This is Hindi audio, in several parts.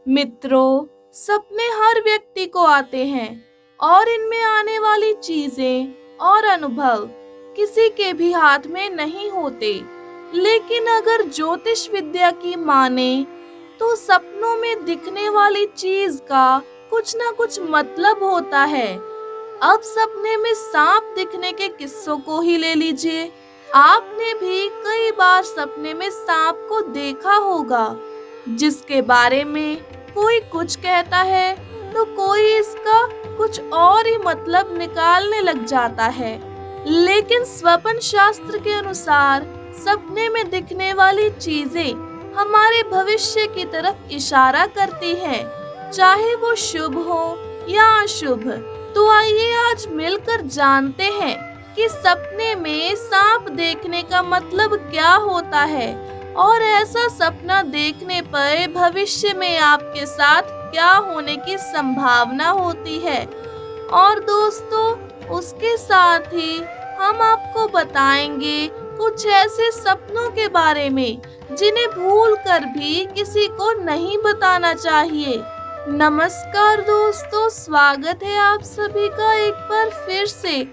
मित्रों, सपने हर व्यक्ति को आते हैं और इनमें आने वाली चीजें और अनुभव किसी के भी हाथ में नहीं होते। लेकिन अगर ज्योतिष विद्या की माने तो सपनों में दिखने वाली चीज का कुछ ना कुछ मतलब होता है। अब सपने में सांप दिखने के किस्सों को ही ले लीजिए। आपने भी कई बार सपने में सांप को देखा होगा, जिसके बारे में कोई कुछ कहता है तो कोई इसका कुछ और ही मतलब निकालने लग जाता है। लेकिन स्वप्न शास्त्र के अनुसार सपने में दिखने वाली चीजें हमारे भविष्य की तरफ इशारा करती हैं, चाहे वो शुभ हो या अशुभ। तो आइए आज मिलकर जानते हैं कि सपने में सांप देखने का मतलब क्या होता है और ऐसा सपना देखने पर भविष्य में आपके साथ क्या होने की संभावना होती है। और दोस्तों, उसके साथ ही हम आपको बताएंगे कुछ ऐसे सपनों के बारे में जिन्हें भूल कर भी किसी को नहीं बताना चाहिए। नमस्कार दोस्तों, स्वागत है आप सभी का एक बार फिर से।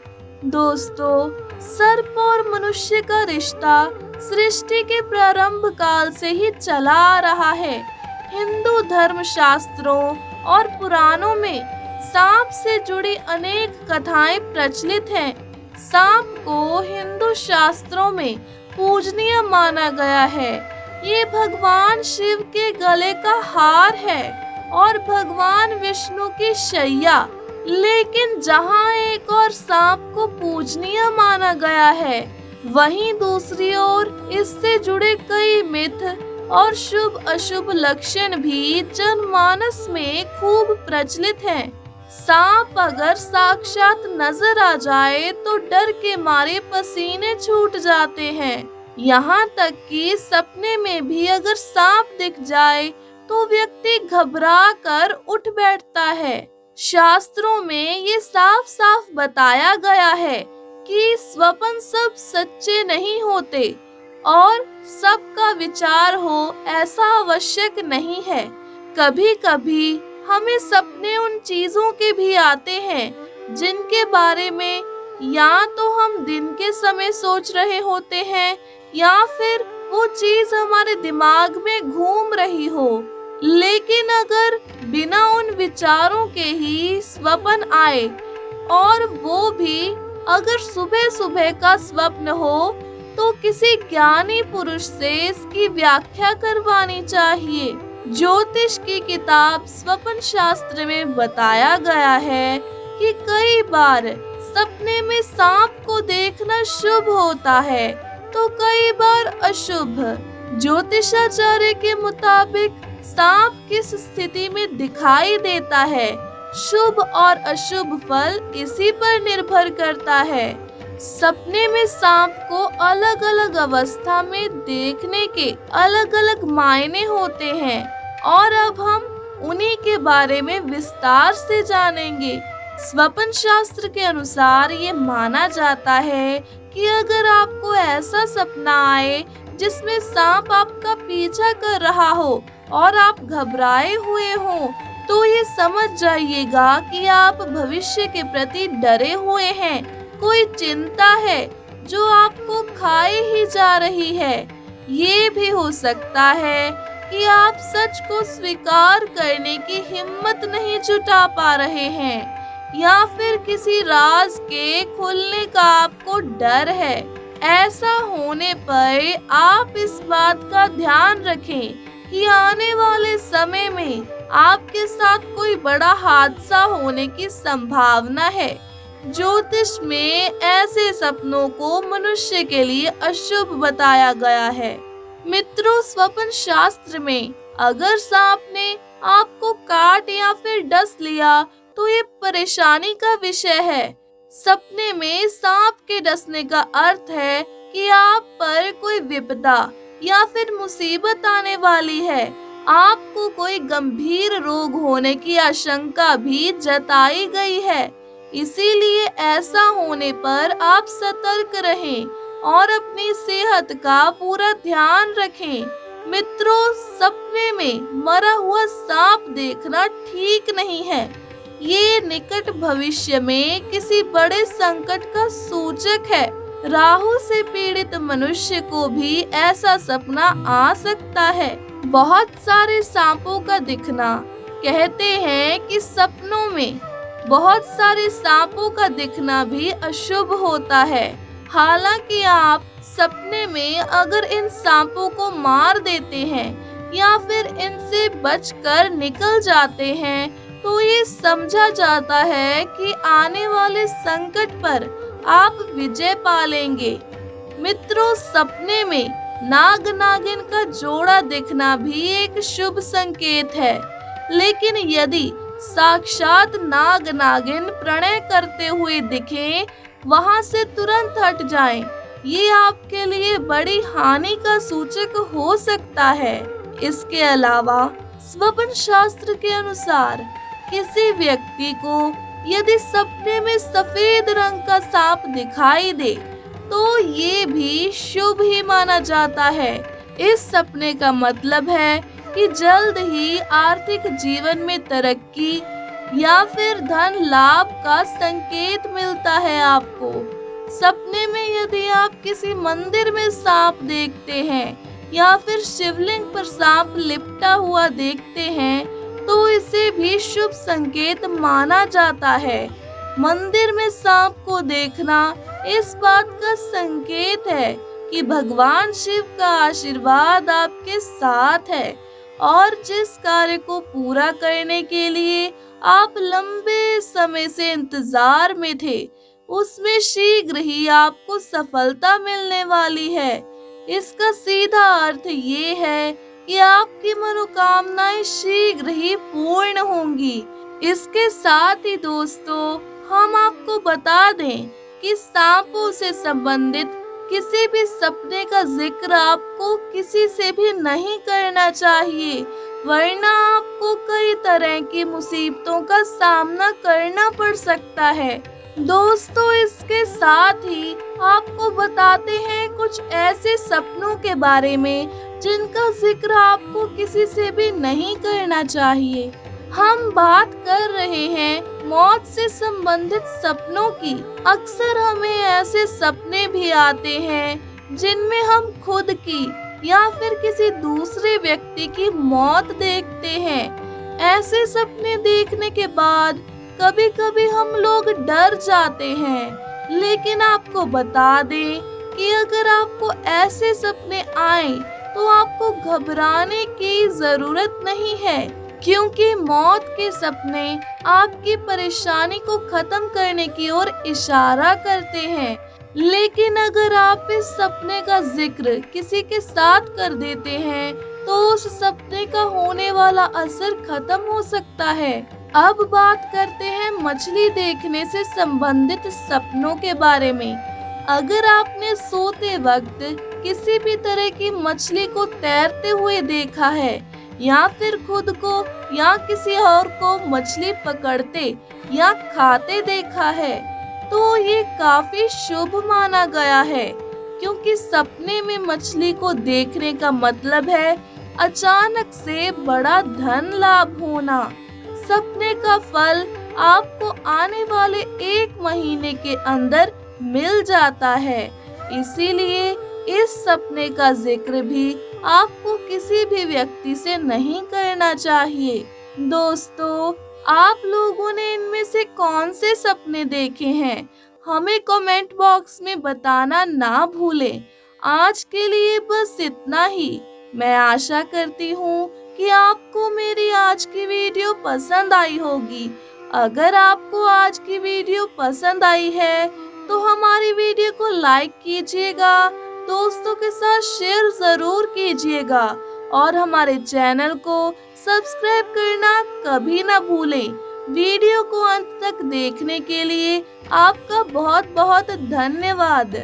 दोस्तों, सर्प और मनुष्य का रिश्ता सृष्टि के प्रारंभ काल से ही चला आ रहा है। हिंदू धर्म शास्त्रों और पुराणों में सांप से जुड़ी अनेक कथाएं प्रचलित हैं। सांप को हिंदू शास्त्रों में पूजनीय माना गया है। ये भगवान शिव के गले का हार है और भगवान विष्णु की शैया। लेकिन जहाँ एक और सांप को पूजनीय माना गया है, वहीं दूसरी ओर इससे जुड़े कई मिथ और शुभ अशुभ लक्षण भी जनमानस में खूब प्रचलित हैं। सांप अगर साक्षात नजर आ जाए तो डर के मारे पसीने छूट जाते हैं। यहाँ तक कि सपने में भी अगर सांप दिख जाए तो व्यक्ति घबरा कर उठ बैठता है। शास्त्रों में ये साफ साफ बताया गया है कि स्वप्न सब सच्चे नहीं होते और सबका विचार हो ऐसा आवश्यक नहीं है। कभी कभी हमें सपने उन चीजों के भी आते हैं जिनके बारे में या तो हम दिन के समय सोच रहे होते हैं या फिर वो चीज हमारे दिमाग में घूम रही हो। लेकिन अगर बिना उन विचारों के ही स्वप्न आए और वो भी अगर सुबह सुबह का स्वप्न हो तो किसी ज्ञानी पुरुष से इसकी व्याख्या करवानी चाहिए। ज्योतिष की किताब स्वप्न शास्त्र में बताया गया है कि कई बार सपने में सांप को देखना शुभ होता है तो कई बार अशुभ। ज्योतिषाचार्य के मुताबिक सांप किस स्थिति में दिखाई देता है, शुभ और अशुभ फल इसी पर निर्भर करता है। सपने में सांप को अलग अलग अवस्था में देखने के अलग अलग मायने होते हैं और अब हम उन्हीं के बारे में विस्तार से जानेंगे। स्वप्न शास्त्र के अनुसार ये माना जाता है कि अगर आपको ऐसा सपना आए जिसमें सांप आपका पीछा कर रहा हो और आप घबराए हुए हो, तो ये समझ जाइएगा कि आप भविष्य के प्रति डरे हुए हैं। कोई चिंता है जो आपको खाए ही जा रही है। ये भी हो सकता है कि आप सच को स्वीकार करने की हिम्मत नहीं जुटा पा रहे हैं या फिर किसी राज के खुलने का आपको डर है। ऐसा होने पर आप इस बात का ध्यान रखें कि आने वाले समय में आपके साथ कोई बड़ा हादसा होने की संभावना है। ज्योतिष में ऐसे सपनों को मनुष्य के लिए अशुभ बताया गया है। मित्रों, स्वप्न शास्त्र में अगर सांप ने आपको काट या फिर डस लिया तो ये परेशानी का विषय है। सपने में सांप के डसने का अर्थ है कि आप पर कोई विपदा या फिर मुसीबत आने वाली है। आपको कोई गंभीर रोग होने की आशंका भी जताई गई है। इसीलिए ऐसा होने पर आप सतर्क रहें और अपनी सेहत का पूरा ध्यान रखें। मित्रों, सपने में मरा हुआ सांप देखना ठीक नहीं है। ये निकट भविष्य में किसी बड़े संकट का सूचक है। राहु से पीड़ित मनुष्य को भी ऐसा सपना आ सकता है। बहुत सारे सांपों का दिखना, कहते हैं कि सपनों में बहुत सारे सांपों का दिखना भी अशुभ होता है। हालांकि आप सपने में अगर इन सांपों को मार देते हैं या फिर इनसे बचकर निकल जाते हैं तो ये समझा जाता है कि आने वाले संकट पर आप विजय पा लेंगे। मित्रों, सपने में नाग नागिन का जोड़ा दिखना भी एक शुभ संकेत है, लेकिन यदि साक्षात नाग नागिन प्रणय करते हुए दिखें, वहां से तुरंत हट जाएं। ये आपके लिए बड़ी हानि का सूचक हो सकता है। इसके अलावा स्वप्न शास्त्र के अनुसार किसी व्यक्ति को यदि सपने में सफेद रंग का सांप दिखाई दे तो ये भी शुभ ही माना जाता है। इस सपने का मतलब है कि जल्द ही आर्थिक जीवन में तरक्की या फिर धन लाभ का संकेत मिलता है आपको। सपने में यदि आप किसी मंदिर में सांप देखते हैं या फिर शिवलिंग पर सांप लिपटा हुआ देखते हैं तो इसे भी शुभ संकेत माना जाता है। मंदिर में सांप को देखना इस बात का संकेत है कि भगवान शिव का आशीर्वाद आपके साथ है और जिस कार्य को पूरा करने के लिए आप लंबे समय से इंतजार में थे उसमें शीघ्र ही आपको सफलता मिलने वाली है। इसका सीधा अर्थ ये है कि आपकी मनोकामनाएं शीघ्र ही पूर्ण होंगी। इसके साथ ही दोस्तों, हम आपको बता दें कि सांपों से संबंधित किसी भी सपने का जिक्र आपको किसी से भी नहीं करना चाहिए, वरना आपको कई तरह की मुसीबतों का सामना करना पड़ सकता है। दोस्तों, इसके साथ ही आपको बताते हैं कुछ ऐसे सपनों के बारे में जिनका जिक्र आपको किसी से भी नहीं करना चाहिए। हम बात कर रहे हैं मौत से संबंधित सपनों की। अक्सर हमें ऐसे सपने भी आते हैं जिनमें हम खुद की या फिर किसी दूसरे व्यक्ति की मौत देखते हैं। ऐसे सपने देखने के बाद कभी कभी हम लोग डर जाते हैं, लेकिन आपको बता दें कि अगर आपको ऐसे सपने आए तो आपको घबराने की जरूरत नहीं है, क्योंकि मौत के सपने आपकी परेशानी को खत्म करने की ओर इशारा करते हैं। लेकिन अगर आप इस सपने का जिक्र किसी के साथ कर देते हैं तो उस सपने का होने वाला असर खत्म हो सकता है। अब बात करते हैं मछली देखने से संबंधित सपनों के बारे में। अगर आपने सोते वक्त किसी भी तरह की मछली को तैरते हुए देखा है या फिर खुद को या किसी और को मछली पकड़ते या खाते देखा है तो ये काफी शुभ माना गया है, क्योंकि सपने में मछली को देखने का मतलब है अचानक से बड़ा धन लाभ होना। सपने का फल आपको आने वाले 1 महीने के अंदर मिल जाता है, इसीलिए इस सपने का जिक्र भी आपको किसी भी व्यक्ति से नहीं करना चाहिए। दोस्तों, आप लोगों ने इनमें से कौन से सपने देखे हैं, हमें कमेंट बॉक्स में बताना ना भूलें। आज के लिए बस इतना ही। मैं आशा करती हूँ कि आपको मेरी आज की वीडियो पसंद आई होगी। अगर आपको आज की वीडियो पसंद आई है तो हमारी वीडियो को लाइक कीजिएगा, दोस्तों के साथ शेयर जरूर कीजिएगा और हमारे चैनल को सब्सक्राइब करना कभी ना भूलें। वीडियो को अंत तक देखने के लिए आपका बहुत बहुत धन्यवाद।